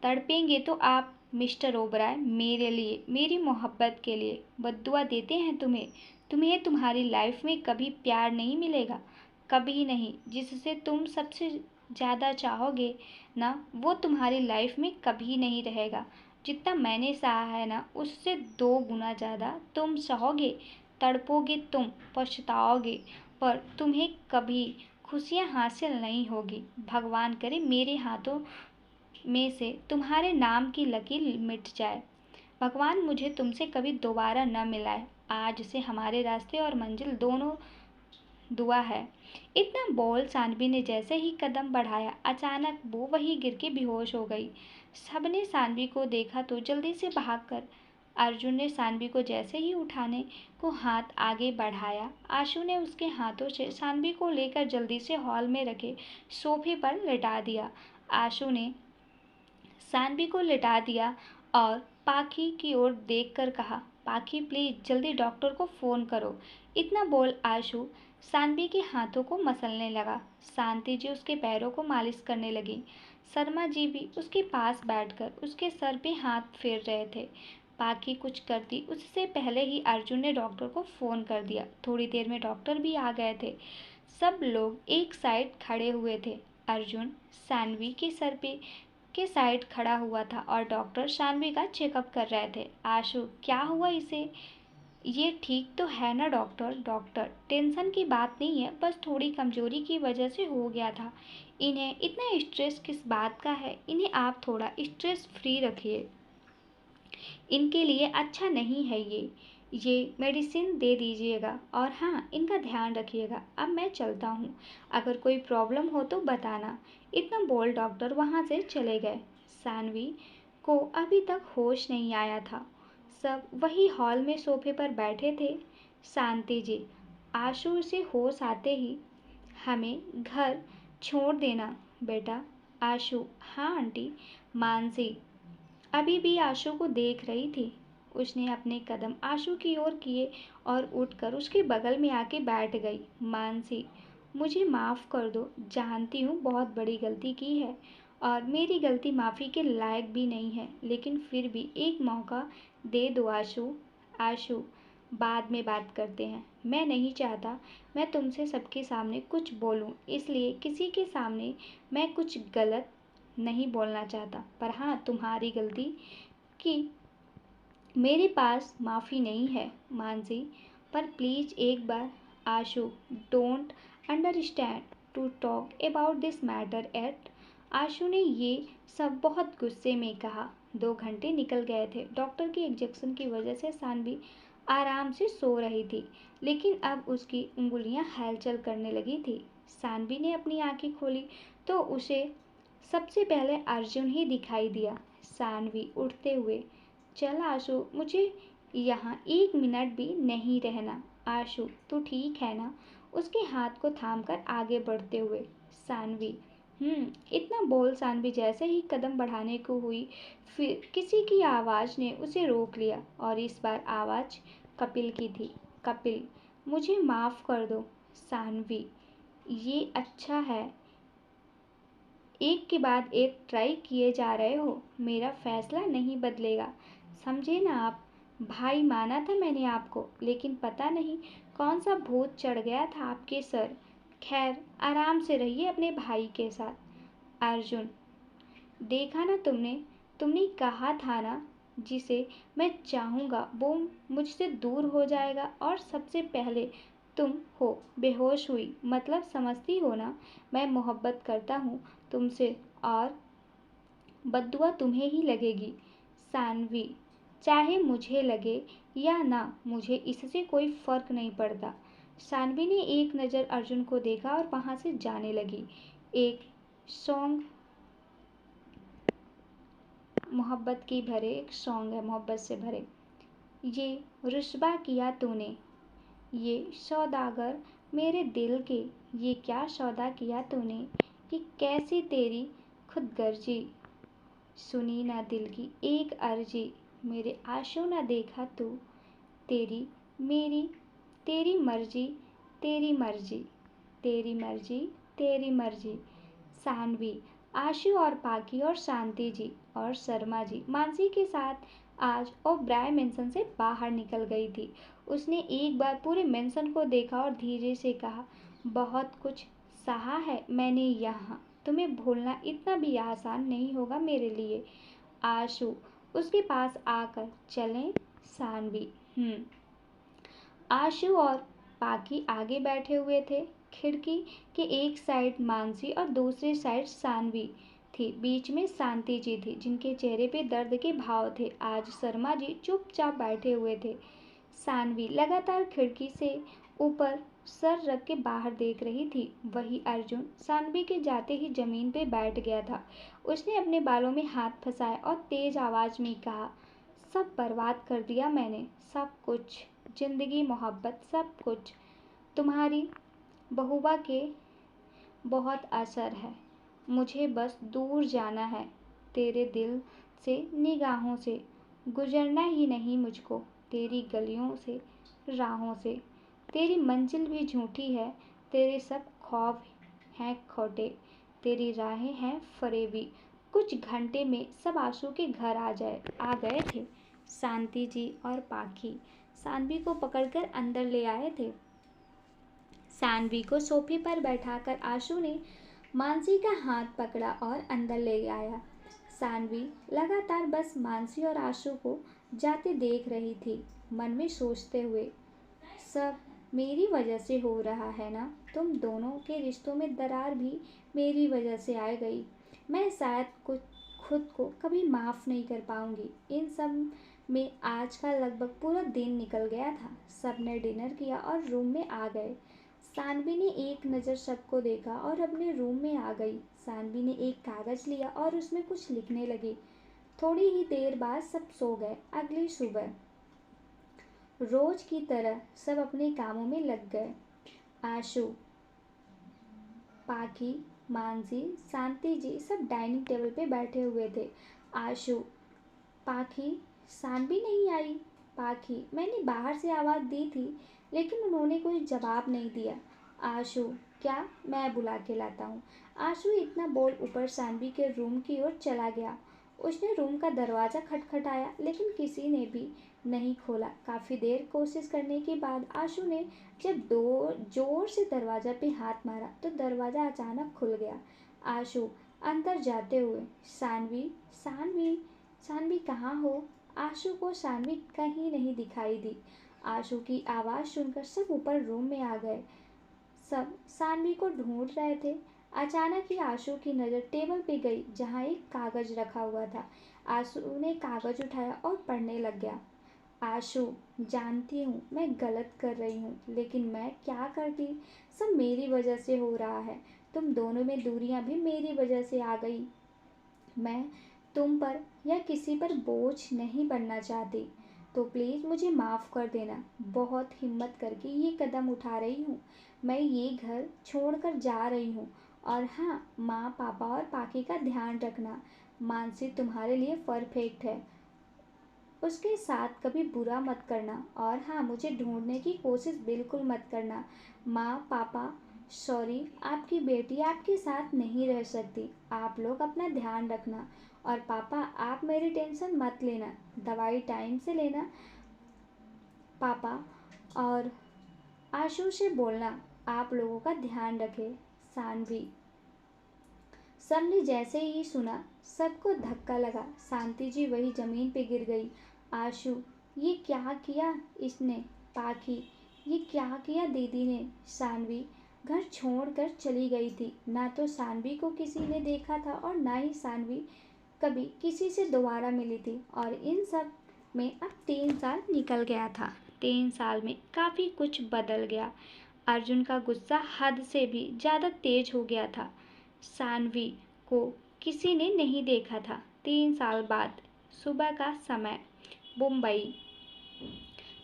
A: तड़पेंगे तो आप मिस्टर ओबराय, मेरे लिए, मेरी मोहब्बत के लिए। बद्दुआ देते हैं तुम्हें। तुम्हें तुम्हारी लाइफ में कभी प्यार नहीं मिलेगा, कभी नहीं। जिससे तुम सबसे ज़्यादा चाहोगे ना, वो तुम्हारी लाइफ में कभी नहीं रहेगा। जितना मैंने सहा है ना, उससे 2 गुना ज़्यादा तुम सहोगे। तड़पोगे तुम, पछताओगे, पर तुम्हें कभी खुशियाँ हासिल नहीं होगी। भगवान करे मेरे हाथों में से तुम्हारे नाम की लकीर मिट जाए। भगवान मुझे तुमसे कभी दोबारा न मिलाए। आज से हमारे रास्ते और मंजिल दोनों दुआ है। इतना बोल सानवी ने जैसे ही कदम बढ़ाया, अचानक वो वहीं गिर के बेहोश हो गई। सबने सानवी को देखा तो जल्दी से भागकर अर्जुन ने सानवी को जैसे ही उठाने को हाथ आगे बढ़ाया, आशु ने उसके हाथों से सानवी को लेकर जल्दी से हॉल में रखे सोफे पर लिटा दिया। आशु ने सानवी को लिटा दिया और पाखी की ओर देखकर कहा, पाखी प्लीज जल्दी डॉक्टर को फ़ोन करो। इतना बोल आशु सानवी के हाथों को मसलने लगा। शांति जी उसके पैरों को मालिश करने लगी। शर्मा जी भी उसके पास बैठकर उसके सर पे हाथ फेर रहे थे। पाखी कुछ करती उससे पहले ही अर्जुन ने डॉक्टर को फ़ोन कर दिया। थोड़ी देर में डॉक्टर भी आ गए थे। सब लोग एक साइड खड़े हुए थे। अर्जुन सानवी के सर पे के साइड खड़ा हुआ था और डॉक्टर शानवी का चेकअप कर रहे थे। आशु, क्या हुआ इसे? ये ठीक तो है ना डॉक्टर? डॉक्टर, टेंशन की बात नहीं है, बस थोड़ी कमजोरी की वजह से हो गया था। इन्हें इतना स्ट्रेस किस बात का है? इन्हें आप थोड़ा स्ट्रेस फ्री रखिए, इनके लिए अच्छा नहीं है ये मेडिसिन दे दीजिएगा और हाँ, इनका ध्यान रखिएगा। अब मैं चलता हूँ, अगर कोई प्रॉब्लम हो तो बताना। इतना बोल डॉक्टर वहाँ से चले गए। सानवी को अभी तक होश नहीं आया था। सब वही हॉल में सोफे पर बैठे थे। शांति जी, आशु से होश आते ही हमें घर छोड़ देना बेटा। आशु, हाँ आंटी। मानसी अभी भी आशु को देख रही थी। उसने अपने कदम आशु की ओर किए और उठकर उसके बगल में आके बैठ गई। मानसी, मुझे माफ़ कर दो, जानती हूँ बहुत बड़ी गलती की है और मेरी गलती माफ़ी के लायक भी नहीं है, लेकिन फिर भी एक मौका दे दो आशु। आशु, बाद में बात करते हैं। मैं नहीं चाहता मैं तुमसे सबके सामने कुछ बोलूं, इसलिए किसी के सामने मैं कुछ गलत नहीं बोलना चाहता, पर हाँ, तुम्हारी गलती की मेरे पास माफ़ी नहीं है मानसी, पर प्लीज़ एक बार। Ashu, don't understand to talk about this matter at. Ashu ने ये सब बहुत गुस्से में कहा। 2 घंटे निकल गए थे। डॉक्टर के इंजेक्शन की वजह से सानवी आराम से सो रही थी, लेकिन अब उसकी उंगलियां हलचल करने लगी थी। सानवी ने अपनी आंखें खोली तो उसे सबसे पहले अर्जुन ही दिखाई दिया। सानवी उठते हुए, चल आशु, मुझे यहाँ 1 मिनट भी नहीं रहना। आशु, तू ठीक है ना? उसके हाथ को थामकर आगे बढ़ते हुए सानवी, इतना बोल सानवी जैसे ही कदम बढ़ाने को हुई, फिर किसी की आवाज़ ने उसे रोक लिया और इस बार आवाज़ कपिल की थी। कपिल, मुझे माफ़ कर दो। सानवी, ये अच्छा है, एक के बाद एक ट्राई किए जा रहे हो, मेरा फैसला नहीं बदलेगा, समझे ना आप? भाई माना था मैंने आपको, लेकिन पता नहीं कौन सा भूत चढ़ गया था आपके सर। खैर, आराम से रहिए अपने भाई के साथ। अर्जुन, देखा ना तुमने, तुमने कहा था ना, जिसे मैं चाहूँगा वो मुझसे दूर हो जाएगा और सबसे पहले तुम हो। बेहोश हुई मतलब समझती हो ना, मैं मोहब्बत करता हूँ तुमसे और बद्दुआ तुम्हें ही लगेगी। सानवी, चाहे मुझे लगे या ना, मुझे इससे कोई फर्क नहीं पड़ता। सानवी ने एक नज़र अर्जुन को देखा और वहाँ से जाने लगी। एक सॉन्ग मोहब्बत की भरे, एक सॉन्ग है मोहब्बत से भरे। ये रुस्वा किया तूने, ये सौदागर मेरे दिल के, ये क्या सौदा किया तूने, ये कैसी तेरी खुदगर्जी, सुनी ना दिल की एक अर्जी, मेरे आंसू ना देखा तू, तेरी मेरी तेरी मर्जी, तेरी मर्जी, तेरी मर्जी, तेरी मर्जी। सानवी, आशु और पाकी और शांति जी और शर्मा जी मानसी के साथ आज ओबराय मेंशन से बाहर निकल गई थी। उसने एक बार पूरे मेंशन को देखा और धीरे से कहा, बहुत कुछ सहा है मैंने यहाँ, तुम्हें भूलना इतना भी आसान नहीं होगा मेरे लिए। आशु उसके पास आकर, चलें? सानवी, आशु और पाकी आगे बैठे हुए थे। खिड़की के एक साइड मानसी और दूसरी साइड सानवी थी। बीच में शांति जी थी, जिनके चेहरे पे दर्द के भाव थे। आज शर्मा जी चुपचाप बैठे हुए थे। सानवी लगातार खिड़की से ऊपर सर रख के बाहर देख रही थी। वही अर्जुन सानवी के जाते ही जमीन पे बैठ गया था। उसने अपने बालों में हाथ फंसाए और तेज आवाज में कहा, सब बर्बाद कर दिया मैंने, सब कुछ, जिंदगी, मोहब्बत, सब कुछ। तुम्हारी बहुबा के बहुत असर है। मुझे बस दूर जाना है, तेरे दिल से, निगाहों से गुजरना ही नहीं मुझको, तेरी गलियों से, राहों से। तेरी मंजिल भी झूठी है, तेरे सब ख्वाब हैं खोटे, तेरी राहें हैं फरेबी। कुछ घंटे में सब आंसू के घर आ गए थे। शांति जी और पाखी सानवी को पकड़कर अंदर ले आए थे। सानवी को सोफे पर बैठाकर आशु ने मानसी का हाथ पकड़ा और अंदर ले आया। सानवी लगातार बस मानसी और आशु को जाते देख रही थी, मन में सोचते हुए, सब मेरी वजह से हो रहा है ना। तुम दोनों के रिश्तों में दरार भी मेरी वजह से आ गई। मैं शायद खुद को कभी माफ़ नहीं कर पाऊंगी। इन सब में आज का लगभग पूरा दिन निकल गया था। सबने डिनर किया और रूम में आ गए। सानवी ने एक नज़र सबको देखा और अपने रूम में आ गई। सानवी ने एक कागज़ लिया और उसमें कुछ लिखने लगी। थोड़ी ही देर बाद सब सो गए। अगली सुबह रोज की तरह सब अपने कामों में लग गए। आशु, पाखी, मानसी, शांति जी सब डाइनिंग टेबल पे बैठे हुए थे। आशु, पाखी, सानवी नहीं आई। पाखी, मैंने बाहर से आवाज़ दी थी लेकिन उन्होंने कोई जवाब नहीं दिया। आशु, क्या, मैं बुला के लाता हूँ। आशु इतना बोल ऊपर सानवी के रूम की ओर चला गया। उसने रूम का दरवाज़ा खटखटाया लेकिन किसी ने भी नहीं खोला। काफ़ी देर कोशिश करने के बाद आशु ने जब जोर से दरवाज़ा पे हाथ मारा तो दरवाज़ा अचानक खुल गया। आशु अंदर जाते हुए, सानवी, सानवी, सानवी कहाँ हो? आशु को सानवी कहीं नहीं दिखाई दी। आशु की आवाज़ सुनकर सब ऊपर रूम में आ गए। सब सानवी को ढूंढ रहे थे। अचानक ही आशु की नज़र टेबल पे गई जहाँ एक कागज़ रखा हुआ था। आशु ने कागज़ उठाया और पढ़ने लग गया। आशु, जानती हूँ मैं गलत कर रही हूँ लेकिन मैं क्या करती, सब मेरी वजह से हो रहा है। तुम दोनों में दूरियाँ भी मेरी वजह से आ गई। मैं तुम पर या किसी पर बोझ नहीं बनना चाहती, तो प्लीज़ मुझे माफ़ कर देना। बहुत हिम्मत करके ये कदम उठा रही हूँ। मैं ये घर छोड़कर जा रही हूँ। और हाँ, माँ, पापा और पाकी का ध्यान रखना। मानसी तुम्हारे लिए परफेक्ट है, उसके साथ कभी बुरा मत करना। और हाँ, मुझे ढूंढने की कोशिश बिल्कुल मत करना। माँ, पापा, सॉरी, आपकी बेटी आपके साथ नहीं रह सकती। आप लोग अपना ध्यान रखना। और पापा, आप मेरी टेंशन मत लेना, दवाई टाइम से लेना। पापा और आशु से बोलना आप लोगों का ध्यान रखे। सानवी। सबने जैसे ही सुना सबको धक्का लगा। शांति जी वही जमीन पे गिर गई। आशु, ये क्या किया इसने? पाखी, ये क्या किया दीदी ने? सानवी घर छोड़कर चली गई थी। ना तो सानवी को किसी ने देखा था और ना ही सानवी कभी किसी से दोबारा मिली थी। और इन सब में अब 3 साल निकल गया था। 3 साल में काफ़ी कुछ बदल गया। अर्जुन का गुस्सा हद से भी ज़्यादा तेज हो गया था। सानवी को किसी ने नहीं देखा था। 3 साल बाद सुबह का समय, मुंबई।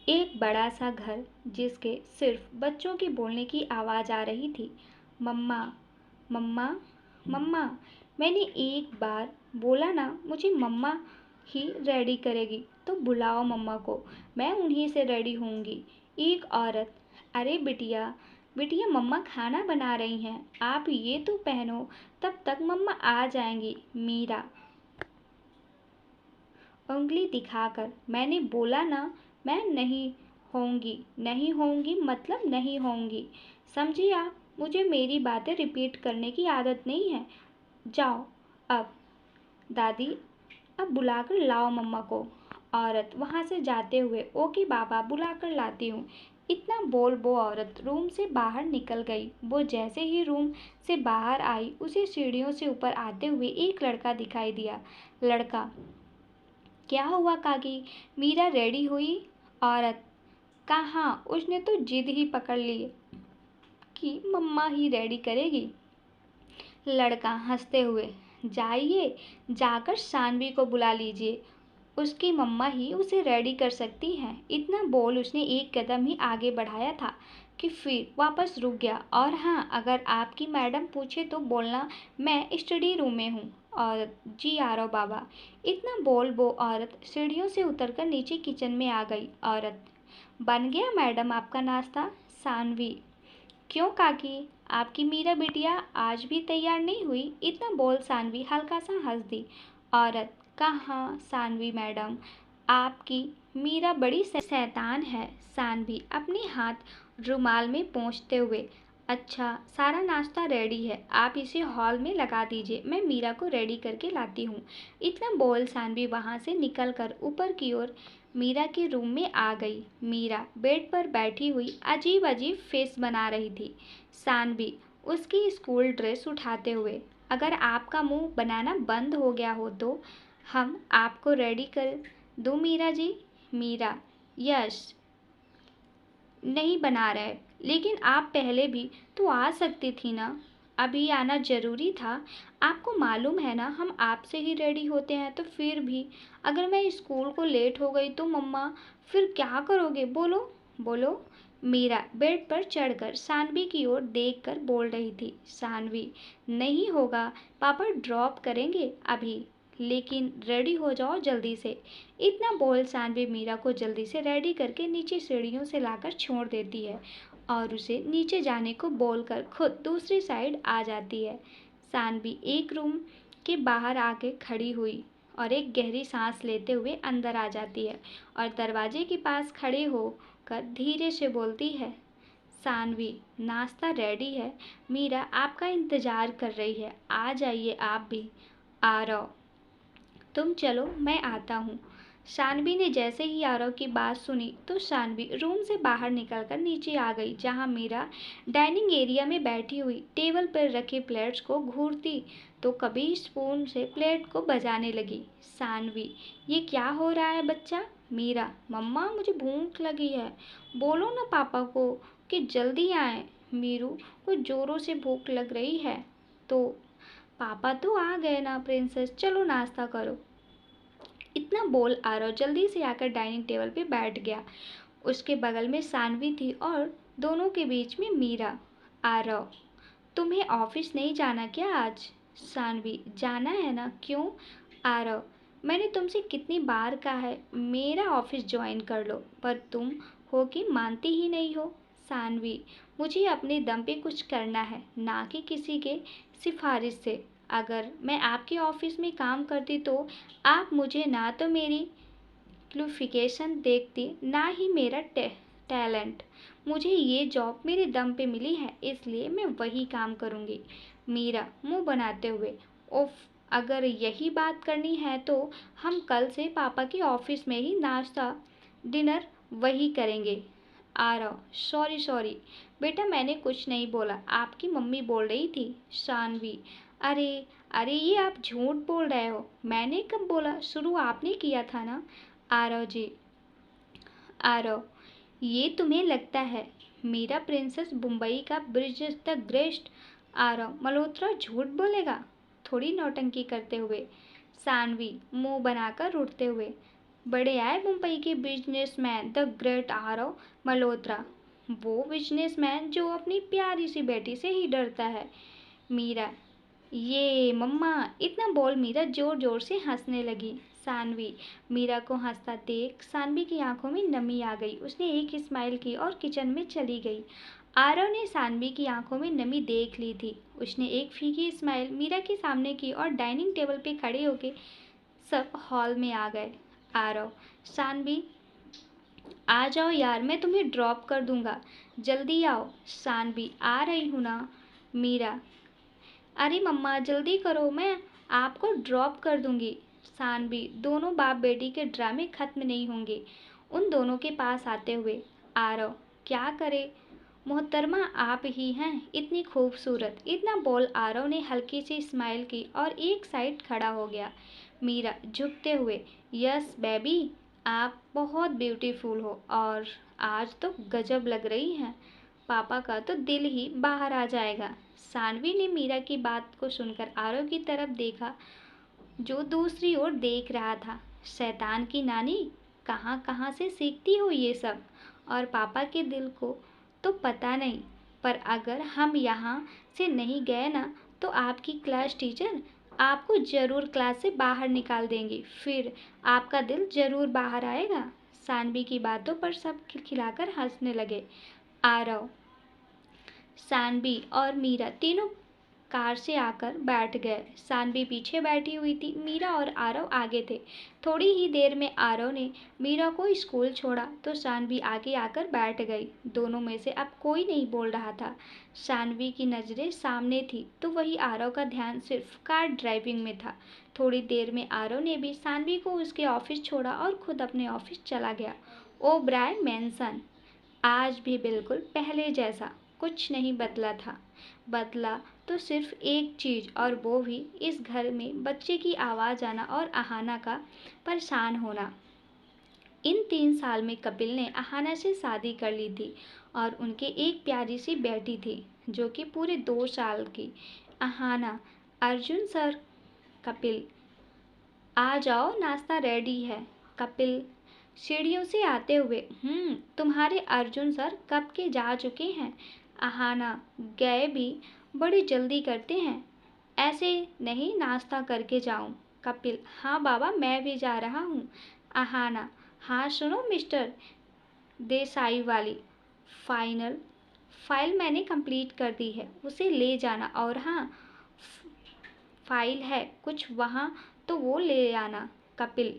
A: एक बड़ा सा घर जिसके सिर्फ बच्चों के बोलने की आवाज़ आ रही थी। मम्मा, मम्मा, मम्मा। मैंने एक बार बोला ना मुझे मम्मा ही रेडी करेगी, तो बुलाओ मम्मा को, मैं उन्हीं से रेडी होंगी। एक औरत, अरे बिटिया, बिटिया मम्मा खाना बना रही हैं, आप ये तो पहनो, तब तक मम्मा आ जाएंगी। मीरा उंगली दिखाकर, मैंने बोला ना मैं नहीं होंगी, नहीं होंगी मतलब नहीं होंगी, समझी आप? मुझे मेरी बातें रिपीट करने की आदत नहीं है। जाओ अब। दादी, अब बुलाकर लाओ मम्मा को। औरत वहाँ से जाते हुए, ओके बाबा, बुलाकर लाती हूँ। इतना बोल वो औरत रूम से बाहर निकल गई। वो जैसे ही रूम से बाहर आई उसे सीढ़ियों से ऊपर आते हुए एक लड़का दिखाई दिया। लड़का, क्या हुआ काकी? मीरा रेडी हुई? औरत, कहाँ, उसने तो जिद ही पकड़ ली कि मम्मा ही रेडी करेगी। लड़का हंसते हुए, जाइए, जाकर सानवी को बुला लीजिए, उसकी मम्मा ही उसे रेडी कर सकती हैं। इतना बोल उसने एक कदम ही आगे बढ़ाया था कि फिर वापस रुक गया। और हाँ, अगर आपकी मैडम पूछे तो बोलना मैं स्टडी रूम में हूँ। और जी आरव बाबा। इतना बोल वो औरत सीढ़ियों से उतरकर नीचे किचन में आ गई। औरत, बन गया मैडम आपका नाश्ता? सानवी, क्यों काकी, आपकी मीरा बिटिया आज भी तैयार नहीं हुई? इतना बोल सानवी हल्का सा हंस दी। औरत, कहाँ सानवी मैडम, आपकी मीरा बड़ी शैतान है। सानवी अपने हाथ रुमाल में पोंछते हुए, अच्छा, सारा नाश्ता रेडी है, आप इसे हॉल में लगा दीजिए, मैं मीरा को रेडी करके लाती हूँ। इतना बोल सानवी वहाँ से निकलकर ऊपर की ओर मीरा के रूम में आ गई। मीरा बेड पर बैठी हुई अजीब अजीब फेस बना रही थी। सानवी उसकी स्कूल ड्रेस उठाते हुए, अगर आपका मुंह बनाना बंद हो गया हो तो हम आपको रेडी कर दूं मीरा जी? मीरा, यस, नहीं बना रहे, लेकिन आप पहले भी तो आ सकती थी ना, अभी आना जरूरी था। आपको मालूम है ना हम आपसे ही रेडी होते हैं। तो फिर भी अगर मैं स्कूल को लेट हो गई तो मम्मा फिर क्या करोगे? बोलो बोलो। मीरा बेड पर चढ़कर सानवी की ओर देखकर बोल रही थी। सानवी, नहीं होगा, पापा ड्रॉप करेंगे अभी, लेकिन रेडी हो जाओ जल्दी से। इतना बोल सानवी मीरा को जल्दी से रेडी करके नीचे सीढ़ियों से लाकर छोड़ देती है और उसे नीचे जाने को बोलकर खुद दूसरी साइड आ जाती है। सानवी एक रूम के बाहर आके खड़ी हुई और एक गहरी सांस लेते हुए अंदर आ जाती है और दरवाजे के पास खड़े होकर धीरे से बोलती है, सानवी, नाश्ता रेडी है, मीरा आपका इंतजार कर रही है, आ जाइए आप भी। आरव, तुम चलो, मैं आता हूँ। शानवी ने जैसे ही आरव की बात सुनी तो शानवी रूम से बाहर निकलकर नीचे आ गई, जहाँ मीरा डाइनिंग एरिया में बैठी हुई टेबल पर रखे प्लेट्स को घूरती तो कभी स्पून से प्लेट को बजाने लगी। शानवी, ये क्या हो रहा है बच्चा? मीरा, मम्मा मुझे भूख लगी है, बोलो ना पापा को कि जल्दी आए, मीरू को जोरों से भूख लग रही है। तो पापा तो आ गए ना प्रिंसेस, चलो नाश्ता करो। इतना बोल आरव जल्दी से आकर डाइनिंग टेबल पे बैठ गया। उसके बगल में सानवी थी और दोनों के बीच में मीरा। आरव, तुम्हें ऑफिस नहीं जाना क्या आज? सानवी, जाना है ना, क्यों? आरव, मैंने तुमसे कितनी बार कहा है मेरा ऑफिस ज्वाइन कर लो, पर तुम हो कि मानती ही नहीं हो। सानवी, मुझे अपने दम पे कुछ करना है, ना कि किसी के सिफारिश से। अगर मैं आपके ऑफिस में काम करती तो आप मुझे ना तो मेरी क्वालिफिकेशन देखती, ना ही मेरा टैलेंट। मुझे ये जॉब मेरे दम पे मिली है, इसलिए मैं वही काम करूँगी। मीरा मुंह बनाते हुए, ओफ, अगर यही बात करनी है तो हम कल से पापा के ऑफिस में ही नाश्ता डिनर वही करेंगे। आरव, सॉरी सॉरी बेटा, मैंने कुछ नहीं बोला, आपकी मम्मी बोल रही थी। शानवी, अरे अरे, ये आप झूठ बोल रहे हो, मैंने कब बोला? शुरू आपने किया था ना। आरव जी, आरव, ये तुम्हें लगता है मेरा प्रिंसेस मुंबई का bridge the great Aarav Malhotra झूठ बोलेगा? थोड़ी नौटंकी करते हुए। सानवी मुंह बनाकर उठते हुए, बड़े आए मुंबई के businessman the great Aarav Malhotra, वो बिजनेसमैन जो अपनी प्यारी सी बेटी से ही डरता है। मीरा, ये मम्मा, इतना बोल मीरा जोर जोर से हंसने लगी। सानवी मीरा को हंसता देख सानवी की आंखों में नमी आ गई। उसने एक स्माइल की और किचन में चली गई। आरव ने सानवी की आंखों में नमी देख ली थी। उसने एक फीकी स्माइल मीरा के सामने की और डाइनिंग टेबल पे खड़े होके सब हॉल में आ गए। आरव, सानवी, आ जाओ यार, मैं तुम्हें ड्रॉप कर दूंगा, जल्दी आओ। सानवी, आ रही हूँ ना। मीरा, अरे मम्मा जल्दी करो, मैं आपको ड्रॉप कर दूंगी। सानवी, दोनों बाप बेटी के ड्रामे खत्म नहीं होंगे। उन दोनों के पास आते हुए आरव, क्या करे मोहतरमा, आप ही हैं इतनी खूबसूरत। इतना बोल आरव ने हल्की सी स्माइल की और एक साइड खड़ा हो गया। मीरा झुकते हुए, यस बेबी, आप बहुत ब्यूटीफुल हो और आज तो गजब लग रही हैं। पापा का तो दिल ही बाहर आ जाएगा। सानवी ने मीरा की बात को सुनकर आरव की तरफ देखा, जो दूसरी ओर देख रहा था। शैतान की नानी, कहाँ कहाँ से सीखती हो ये सब? और पापा के दिल को तो पता नहीं, पर अगर हम यहाँ से नहीं गए ना, तो आपकी क्लास टीचर आपको ज़रूर क्लास से बाहर निकाल देंगी। फिर आपका दिल ज़रूर बाहर आएगा। सानवी की बातों पर सब खिलखिलाकर हंसने लगे। आरव, सानवी और मीरा तीनों कार से आकर बैठ गए। सानवी पीछे बैठी हुई थी, मीरा और आरव आगे थे। थोड़ी ही देर में आरव ने मीरा को स्कूल छोड़ा तो सानवी आगे आकर बैठ गई। दोनों में से अब कोई नहीं बोल रहा था। सानवी की नज़रें सामने थी तो वही आरव का ध्यान सिर्फ कार ड्राइविंग में था। थोड़ी देर में आरव ने भी सानवी को उसके ऑफिस छोड़ा और खुद अपने ऑफिस चला गया। ओबराय मैंसन आज भी बिल्कुल पहले जैसा, कुछ नहीं बदला था। बदला तो सिर्फ एक चीज़, और वो भी इस घर में बच्चे की आवाज़ आना और अहाना का परेशान होना। इन 3 साल में कपिल ने अहाना से शादी कर ली थी और उनके एक प्यारी सी बेटी थी जो कि पूरे 2 साल की। अहाना, अर्जुन सर, कपिल, आ जाओ नाश्ता रेडी है। कपिल सीढ़ियों से आते हुए, तुम्हारे अर्जुन सर कब के जा चुके हैं। अहाना, गए भी बड़ी जल्दी करते हैं, ऐसे नहीं नाश्ता करके जाऊं। कपिल, हाँ बाबा, मैं भी जा रहा हूँ। अहाना, हाँ सुनो मिस्टर देसाई वाली, फाइनल फाइल मैंने कंप्लीट कर दी है, उसे ले जाना। और हाँ, फाइल है कुछ वहाँ तो वो ले आना। कपिल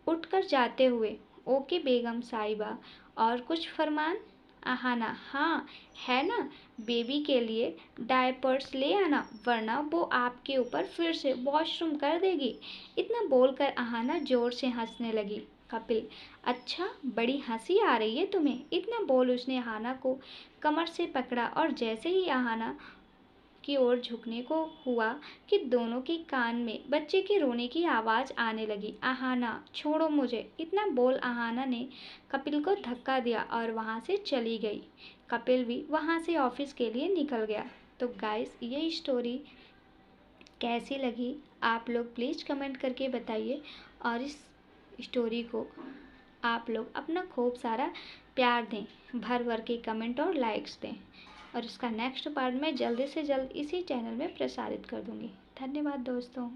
A: उठकर जाते हुए, ओके बेगम साहिबा, और कुछ फरमान। अहाना, हाँ है ना, बेबी के लिए डायपर्स ले आना, वरना वो आपके ऊपर फिर से वॉशरूम कर देगी। इतना बोलकर अहाना जोर से हंसने लगी। कपिल, अच्छा बड़ी हंसी आ रही है तुम्हें। इतना बोल उसने अहाना को कमर से पकड़ा और जैसे ही अहाना की ओर झुकने को हुआ कि दोनों के कान में बच्चे के रोने की आवाज़ आने लगी। अहाना, छोड़ो मुझे। इतना बोल अहाना ने कपिल को धक्का दिया और वहाँ से चली गई। कपिल भी वहाँ से ऑफिस के लिए निकल गया। तो गाइस, ये स्टोरी कैसी लगी आप लोग प्लीज़ कमेंट करके बताइए, और इस स्टोरी को आप लोग अपना खूब सारा प्यार दें, भर भर के कमेंट और लाइक्स दें, और इसका नेक्स्ट पार्ट मैं जल्दी से जल्द इसी चैनल में प्रसारित कर दूँगी। धन्यवाद दोस्तों।